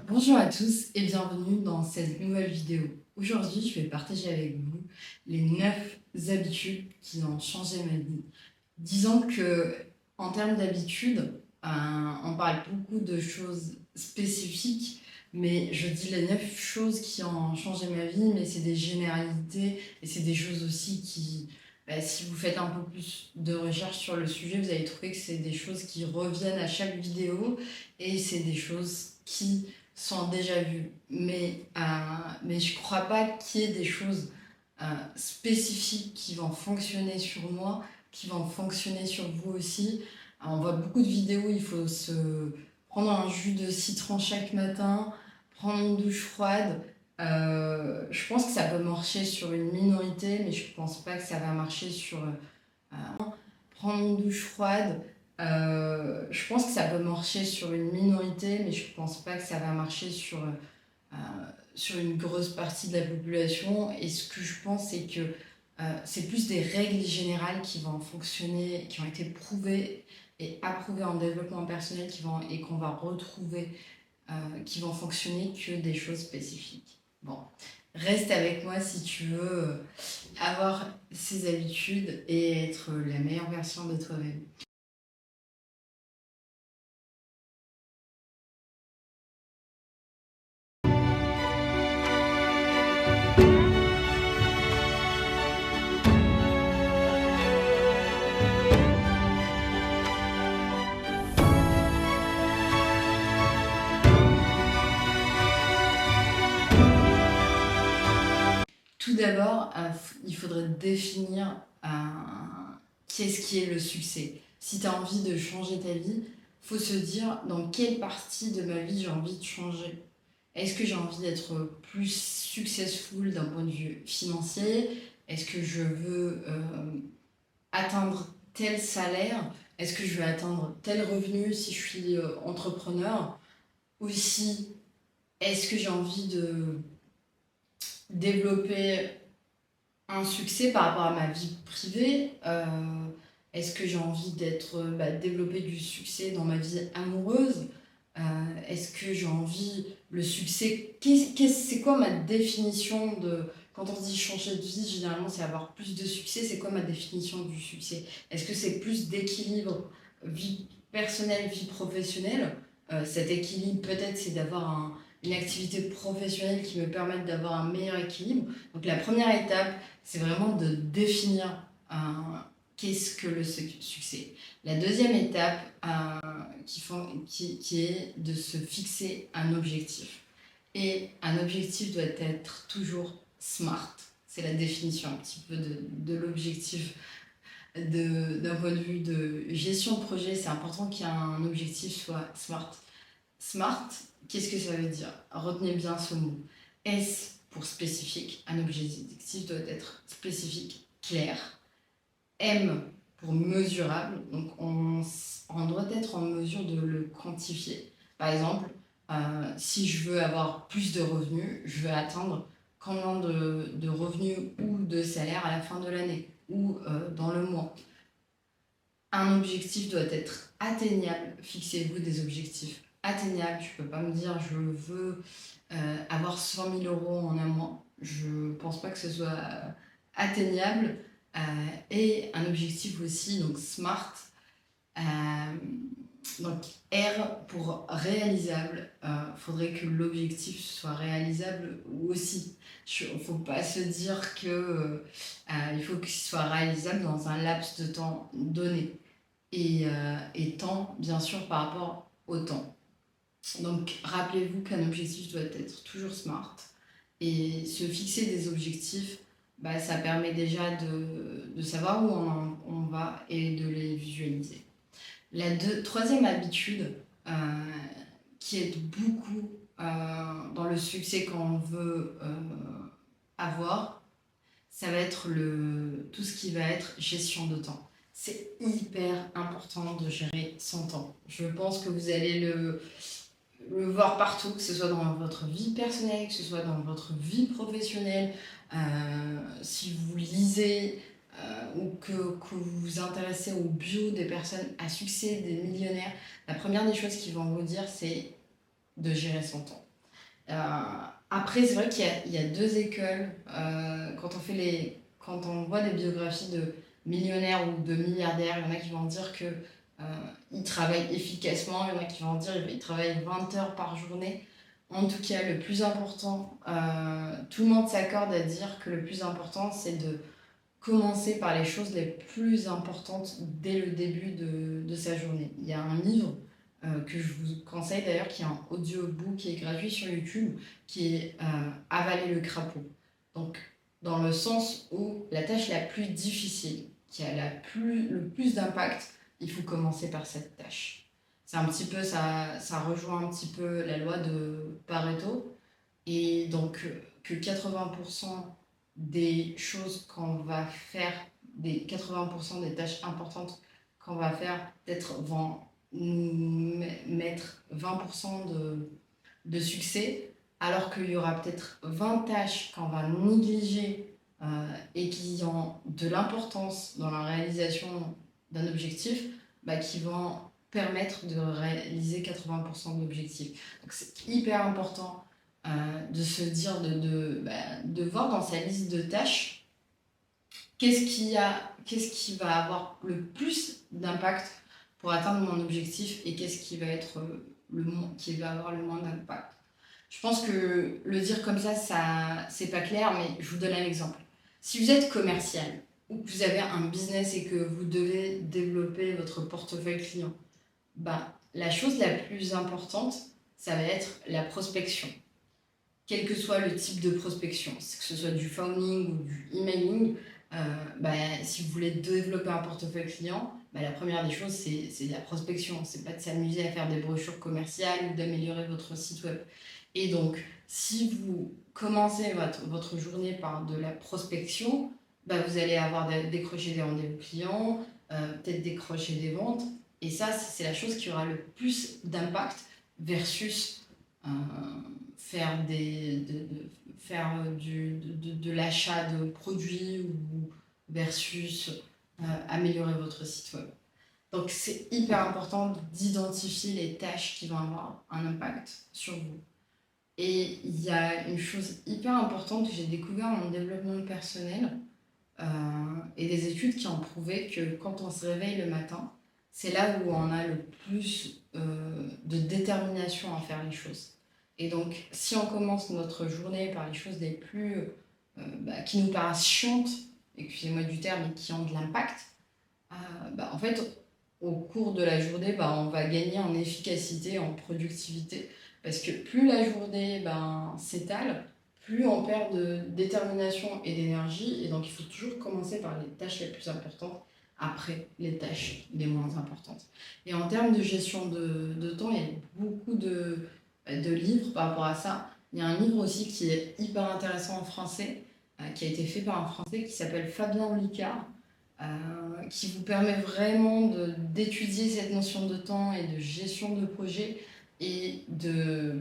Bonjour à tous et bienvenue dans cette nouvelle vidéo. Aujourd'hui, je vais partager avec vous les 9 habitudes qui ont changé ma vie. Disons que en termes d'habitudes, on parle beaucoup de choses spécifiques, mais je dis les 9 choses qui ont changé ma vie, mais c'est des généralités et c'est des choses aussi qui, si vous faites un peu plus de recherche sur le sujet, vous allez trouver que c'est des choses qui reviennent à chaque vidéo et c'est des choses qui sont déjà vues. Mais je crois pas qu'il y ait des choses spécifiques qui vont fonctionner sur moi qui vont fonctionner sur vous aussi. On voit beaucoup de vidéos, il faut se prendre un jus de citron chaque matin, prendre une douche froide. Je pense que ça peut marcher sur une minorité, mais je pense pas que ça va marcher sur prendre une douche froide. Je pense que ça peut marcher sur une minorité, mais je pense pas que ça va marcher sur une grosse partie de la population. Et ce que je pense, c'est que c'est plus des règles générales qui vont fonctionner, qui ont été prouvées et approuvées en développement personnel et qu'on va retrouver, qui vont fonctionner que des choses spécifiques. Bon, reste avec moi si tu veux avoir ces habitudes et être la meilleure version de toi-même. Tout d'abord, il faudrait définir qu'est-ce qui est le succès. Si tu as envie de changer ta vie, il faut se dire dans quelle partie de ma vie j'ai envie de changer. Est-ce que j'ai envie d'être plus successful d'un point de vue financier? Est-ce que je veux atteindre tel salaire? Est-ce que je veux atteindre tel revenu si je suis entrepreneur? Aussi, est-ce que j'ai envie de développer un succès par rapport à ma vie privée? Est-ce que j'ai envie développer du succès dans ma vie amoureuse? Est-ce que j'ai envie le succès? C'est quoi ma définition de quand on dit changer de vie? Généralement, c'est avoir plus de succès. C'est quoi ma définition du succès? Est-ce que c'est plus d'équilibre vie personnelle, vie professionnelle? Cet équilibre, peut-être, c'est d'avoir une activité professionnelle qui me permette d'avoir un meilleur équilibre. Donc la première étape, c'est vraiment de définir qu'est-ce que le succès. La deuxième étape qui est de se fixer un objectif. Et un objectif doit être toujours SMART. C'est la définition un petit peu de l'objectif d'un point de vue de gestion de projet. C'est important qu'un objectif soit SMART. SMART, qu'est-ce que ça veut dire? Retenez bien ce mot. S pour spécifique, un objectif doit être spécifique, clair. M pour mesurable, donc on doit être en mesure de le quantifier. Par exemple, si je veux avoir plus de revenus, je veux atteindre combien de revenus ou de salaire à la fin de l'année ou dans le mois. Un objectif doit être atteignable. Fixez-vous des objectifs atteignables. Tu peux pas me dire je veux avoir 100 000 euros en un mois. Je pense pas que ce soit atteignable. Et un objectif aussi, donc SMART. Donc R pour réalisable. Faudrait que l'objectif soit réalisable aussi. Il ne faut pas se dire que il faut qu'il soit réalisable dans un laps de temps donné. Et temps, bien sûr, par rapport au temps. Donc, rappelez-vous qu'un objectif doit être toujours SMART. Et se fixer des objectifs, ça permet déjà de savoir où on va et de les visualiser. Troisième habitude qui aide beaucoup dans le succès qu'on veut avoir, ça va être tout ce qui va être gestion de temps. C'est hyper important de gérer son temps. Je pense que vous allez le voir partout, que ce soit dans votre vie personnelle, que ce soit dans votre vie professionnelle. Si vous lisez ou que vous vous intéressez aux bio des personnes à succès, des millionnaires, la première des choses qu'ils vont vous dire, c'est de gérer son temps. Après, c'est vrai qu'il y a deux écoles. Quand on voit des biographies de millionnaires ou de milliardaires, il y en a qui vont dire que ils travaillent efficacement, il y en a qui vont dire qu'ils travaillent 20 heures par journée. En tout cas, le plus important, tout le monde s'accorde à dire que le plus important, c'est de commencer par les choses les plus importantes dès le début de sa journée. Il y a un livre que je vous conseille d'ailleurs, qui est un audiobook qui est gratuit sur YouTube, qui est Avaler le crapaud. Donc, dans le sens où la tâche la plus difficile, qui a le plus d'impact, il faut commencer par cette tâche. C'est un petit peu, ça rejoint un petit peu la loi de Pareto, et donc que 80% des choses qu'on va faire, des 80% des tâches importantes qu'on va faire, peut-être vont nous mettre 20% de succès, alors qu'il y aura peut-être 20 tâches qu'on va négliger et qui ont de l'importance dans la réalisation d'un objectif, qui vont permettre de réaliser 80% de l'objectif. Donc c'est hyper important de se dire, de voir dans sa liste de tâches qu'est-ce qui va avoir le plus d'impact pour atteindre mon objectif et qu'est-ce qui va être qui va avoir le moins d'impact. Je pense que le dire comme ça, c'est pas clair, mais je vous donne un exemple. Si vous êtes commercial ou que vous avez un business et que vous devez développer votre portefeuille client, la chose la plus importante, ça va être la prospection. Quel que soit le type de prospection, que ce soit du phoning ou du emailing, si vous voulez développer un portefeuille client, la première des choses, c'est de la prospection. C'est pas de s'amuser à faire des brochures commerciales ou d'améliorer votre site web. Et donc, si vous commencez votre journée par de la prospection, vous allez avoir décroché des rendez-vous clients, peut-être décrocher des ventes. Et ça, c'est la chose qui aura le plus d'impact versus faire de l'achat de produits ou versus améliorer votre site web. Donc c'est hyper important d'identifier les tâches qui vont avoir un impact sur vous. Et il y a une chose hyper importante que j'ai découvert en développement personnel et des études qui ont prouvé que quand on se réveille le matin, c'est là où on a le plus de détermination à faire les choses. Et donc, si on commence notre journée par les choses les plus qui nous paraissent chiantes, excusez-moi du terme, mais qui ont de l'impact, en fait, au cours de la journée, on va gagner en efficacité, en productivité. Parce que plus la journée s'étale, plus on perd de détermination et d'énergie. Et donc, il faut toujours commencer par les tâches les plus importantes, après les tâches les moins importantes. Et en termes de gestion de temps, il y a beaucoup de livres par rapport à ça. Il y a un livre aussi qui est hyper intéressant en français, qui a été fait par un Français qui s'appelle Fabien Olicard, qui vous permet vraiment d'étudier cette notion de temps et de gestion de projet et de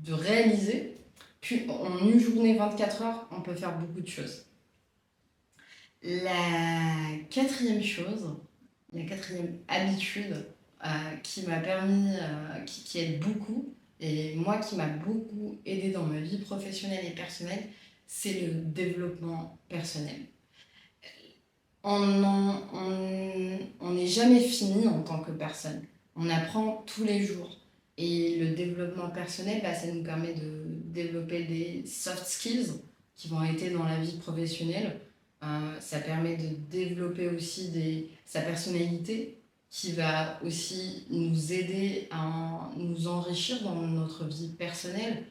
réaliser qu'en une journée 24 heures, on peut faire beaucoup de choses. La quatrième chose, la quatrième habitude qui m'a permis, qui aide beaucoup, et moi qui m'a beaucoup aidé dans ma vie professionnelle et personnelle, c'est le développement personnel. On n'est jamais fini en tant que personne. On apprend tous les jours. Et le développement personnel, ça nous permet de développer des soft skills qui vont aider dans la vie professionnelle. Ça permet de développer aussi sa personnalité, qui va aussi nous aider à nous enrichir dans notre vie personnelle.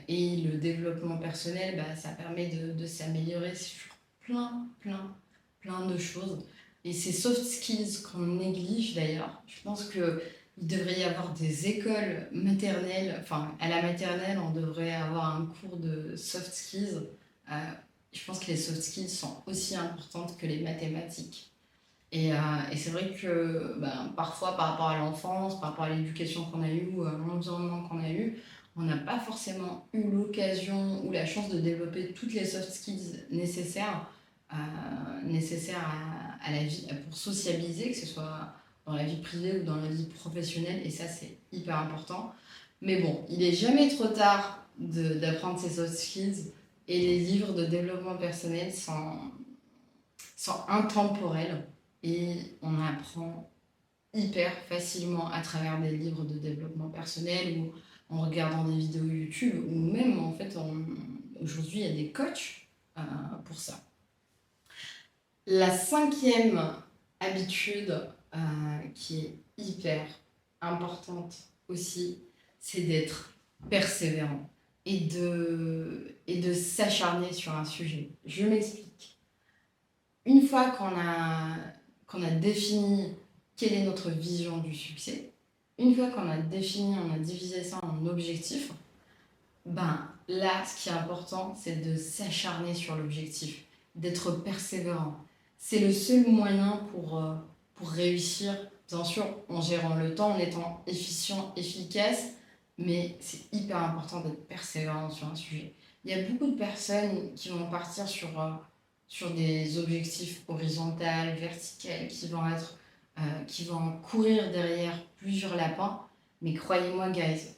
Et le développement personnel, ça permet de s'améliorer sur plein de choses. Et ces soft skills qu'on néglige d'ailleurs, je pense qu'il devrait y avoir des écoles maternelles, à la maternelle, on devrait avoir un cours de soft skills. Je pense que les soft skills sont aussi importantes que les mathématiques. Et c'est vrai que parfois, par rapport à l'enfance, par rapport à l'éducation qu'on a eue ou à l'environnement qu'on a eu, on n'a pas forcément eu l'occasion ou la chance de développer toutes les soft skills nécessaires à la vie, pour sociabiliser, que ce soit dans la vie privée ou dans la vie professionnelle. Et ça, c'est hyper important. Mais bon, il est jamais trop tard d'apprendre ces soft skills et les livres de développement personnel sont intemporels et on apprend hyper facilement à travers des livres de développement personnel ou en regardant des vidéos YouTube ou même en fait aujourd'hui il y a des coachs pour ça. La cinquième habitude qui est hyper importante aussi, c'est d'être persévérant et de s'acharner sur un sujet. Je m'explique. Une fois qu'on a défini quelle est notre vision du succès, une fois qu'on a défini, on a divisé ça en objectifs, ben là, ce qui est important, c'est de s'acharner sur l'objectif, d'être persévérant. C'est le seul moyen pour réussir, bien sûr, en gérant le temps, en étant efficient, efficace, mais c'est hyper important d'être persévérant sur un sujet. Il y a beaucoup de personnes qui vont partir sur des objectifs horizontaux, verticaux, qui vont courir derrière plusieurs lapins, mais croyez-moi, guys,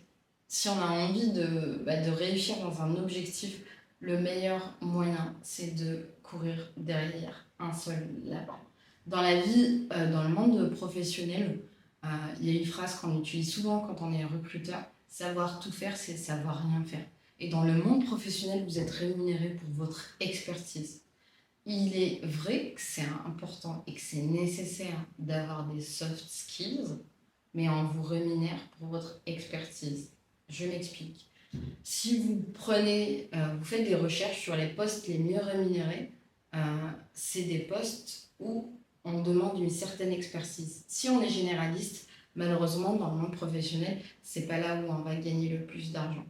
si on a envie de réussir dans un objectif, le meilleur moyen, c'est de courir derrière un seul lapin. Dans la vie, dans le monde professionnel, il y a une phrase qu'on utilise souvent quand on est recruteur, savoir tout faire, c'est savoir rien faire. Et dans le monde professionnel, vous êtes rémunéré pour votre expertise. Il est vrai que c'est important et que c'est nécessaire d'avoir des soft skills, mais on vous rémunère pour votre expertise. Je m'explique. Si vous faites des recherches sur les postes les mieux rémunérés, c'est des postes où on demande une certaine expertise. Si on est généraliste, malheureusement, dans le monde professionnel, c'est pas là où on va gagner le plus d'argent.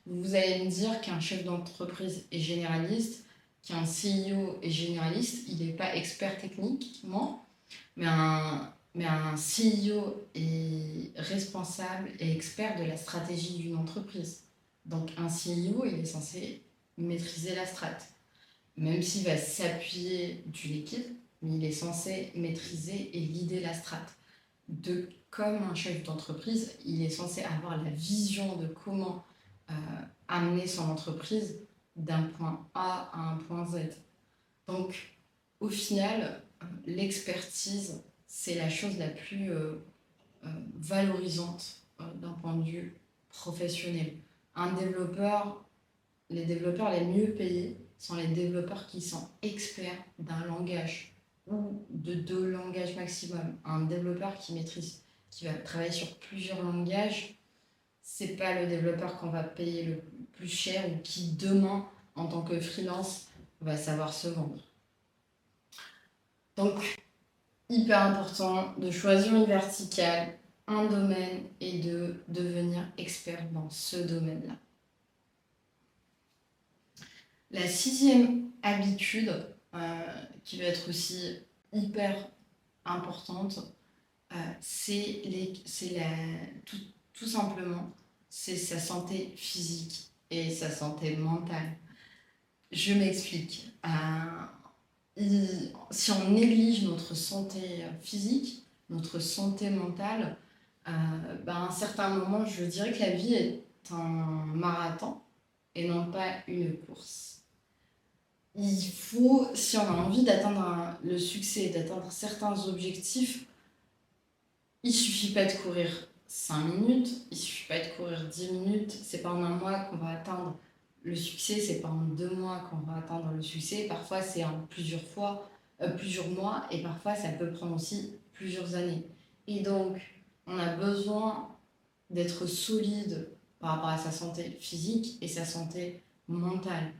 Vous allez me dire qu'un chef d'entreprise est généraliste, qu'un CEO est généraliste, il n'est pas expert techniquement, mais un CEO est responsable et expert de la stratégie d'une entreprise. Donc un CEO, il est censé maîtriser la strate. Même s'il va s'appuyer d'une équipe, mais il est censé maîtriser et guider la strate. Comme un chef d'entreprise, il est censé avoir la vision de comment amener son entreprise d'un point A à un point Z. Donc, au final, l'expertise, c'est la chose la plus valorisante d'un point de vue professionnel. Les développeurs les mieux payés sont les développeurs qui sont experts d'un langage ou de 2 langages maximum. Un développeur qui va travailler sur plusieurs langages, c'est pas le développeur qu'on va payer le plus cher ou qui demain, en tant que freelance, va savoir se vendre. Donc, hyper important de choisir une verticale, un domaine et de devenir expert dans ce domaine-là. La sixième habitude, qui va être aussi hyper importante, tout simplement, c'est sa santé physique et sa santé mentale. Je m'explique. Si on néglige notre santé physique, notre santé mentale, à un certain moment, je dirais que la vie est un marathon et non pas une course. Si on a envie d'atteindre le succès, d'atteindre certains objectifs, il suffit pas de courir 5 minutes, il suffit pas de courir 10 minutes, c'est pas en un mois qu'on va atteindre le succès, c'est pas en 2 mois qu'on va atteindre le succès, parfois c'est en plusieurs mois et parfois ça peut prendre aussi plusieurs années. Et donc, on a besoin d'être solide par rapport à sa santé physique et sa santé mentale.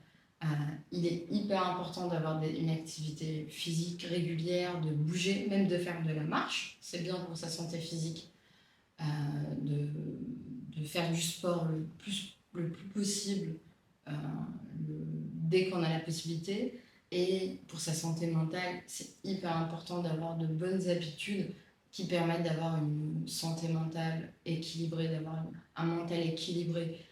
Il est hyper important d'avoir une activité physique régulière, de bouger, même de faire de la marche. C'est bien pour sa santé physique de faire du sport le plus possible dès qu'on a la possibilité. Et pour sa santé mentale, c'est hyper important d'avoir de bonnes habitudes qui permettent d'avoir une santé mentale équilibrée, d'avoir un mental équilibré.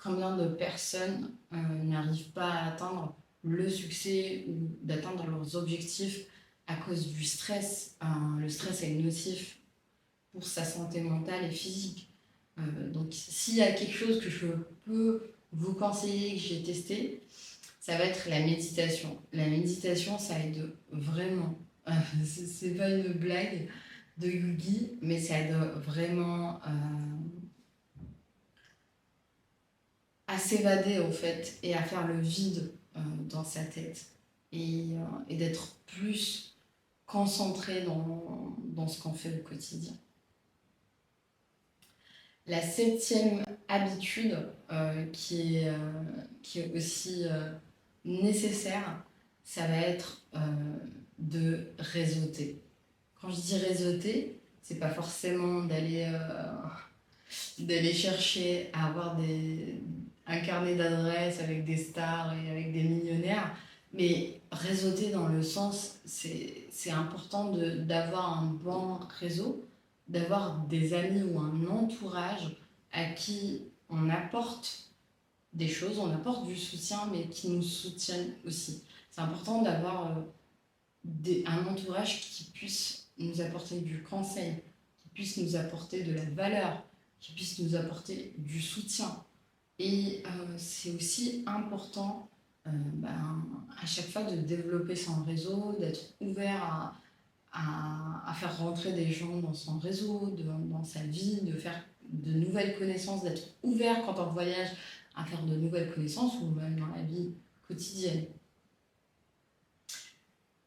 Combien de personnes n'arrivent pas à atteindre le succès ou d'atteindre leurs objectifs à cause du stress. Le stress est nocif pour sa santé mentale et physique. Donc s'il y a quelque chose que je peux vous conseiller, que j'ai testé, ça va être la méditation. La méditation, ça aide vraiment. C'est pas une blague de yogi, mais ça aide vraiment à s'évader en fait et à faire le vide dans sa tête et d'être plus concentré dans ce qu'on fait au quotidien. La septième habitude qui est aussi nécessaire, ça va être de réseauter. Quand je dis réseauter, c'est pas forcément d'aller chercher à avoir un carnet d'adresses avec des stars et avec des millionnaires, mais réseauter dans le sens, c'est important d'avoir un bon réseau, d'avoir des amis ou un entourage à qui on apporte des choses, on apporte du soutien, mais qui nous soutiennent aussi. C'est important d'avoir un entourage qui puisse nous apporter du conseil, qui puisse nous apporter de la valeur, qui puisse nous apporter du soutien. Et c'est aussi important à chaque fois de développer son réseau, d'être ouvert à faire rentrer des gens dans son réseau, dans sa vie, de faire de nouvelles connaissances, d'être ouvert quand on voyage à faire de nouvelles connaissances ou même dans la vie quotidienne.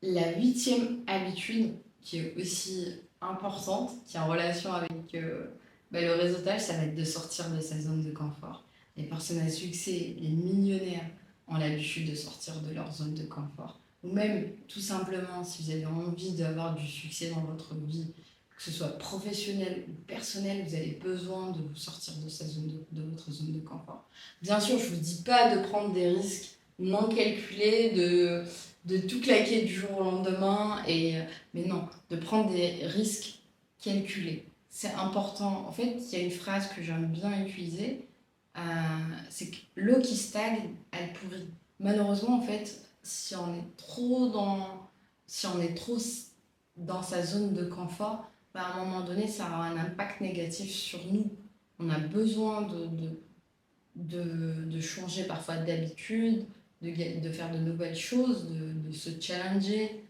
La huitième habitude, qui est aussi importante, qui est en relation avec le réseautage, ça va être de sortir de sa zone de confort. Les personnes à succès, les millionnaires ont l'habitude de sortir de leur zone de confort. Ou même, tout simplement, si vous avez envie d'avoir du succès dans votre vie, que ce soit professionnel ou personnel, vous avez besoin de vous sortir de votre zone de confort. Bien sûr, je ne vous dis pas de prendre des risques non calculés, de tout claquer du jour au lendemain, mais non, de prendre des risques calculés. C'est important. En fait, il y a une phrase que j'aime bien utiliser, c'est que l'eau qui stagne, elle pourrit. Malheureusement, en fait, si on est trop dans sa zone de confort, à un moment donné, ça aura un impact négatif sur nous. On a besoin de changer parfois d'habitude, de faire de nouvelles choses, de se challenger.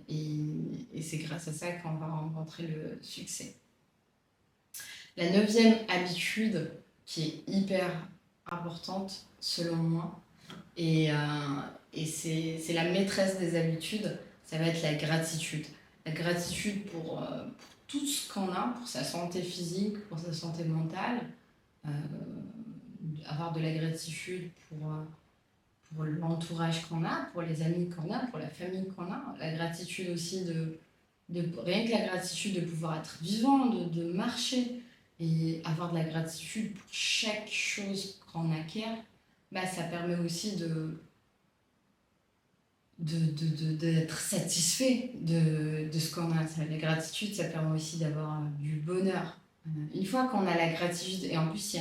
Et c'est grâce à ça qu'on va rencontrer le succès. La neuvième habitude, qui est hyper importante selon moi, et c'est la maîtresse des habitudes, ça va être la gratitude. La gratitude pour tout ce qu'on a, pour sa santé physique, pour sa santé mentale, avoir de la gratitude pour l'entourage qu'on a, pour les amis qu'on a, pour la famille qu'on a. La gratitude aussi rien que la gratitude de pouvoir être vivant, de marcher et avoir de la gratitude pour chaque chose qu'on acquiert, ça permet aussi d'être satisfait de ce qu'on a. La gratitude, ça permet aussi d'avoir du bonheur. Une fois qu'on a la gratitude, et en plus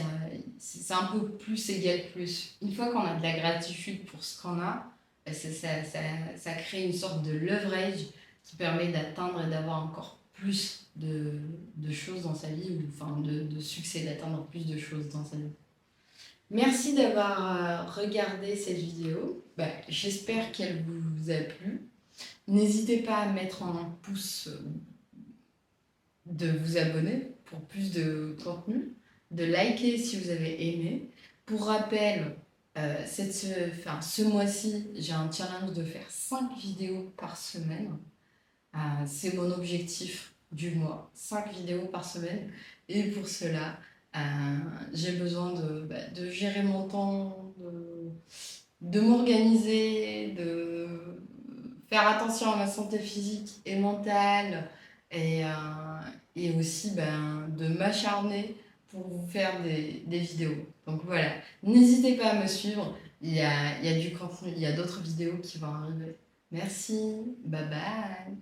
c'est un peu plus égal plus, une fois qu'on a de la gratitude pour ce qu'on a, ça crée une sorte de leverage qui permet d'atteindre et d'avoir encore plus de choses dans sa vie, ou enfin de succès, d'atteindre plus de choses dans sa vie. Merci d'avoir regardé cette vidéo. J'espère qu'elle vous a plu. N'hésitez pas à mettre un pouce, de vous abonner pour plus de contenu, de liker si vous avez aimé. Pour rappel, ce mois-ci, j'ai un challenge de faire 5 vidéos par semaine. C'est mon objectif du mois, 5 vidéos par semaine. Et pour cela, j'ai besoin de gérer mon temps, de m'organiser, de faire attention à ma santé physique et mentale, et aussi de m'acharner pour vous faire des vidéos. Donc voilà, n'hésitez pas à me suivre, il y a du contenu, il y a d'autres vidéos qui vont arriver. Merci, bye bye.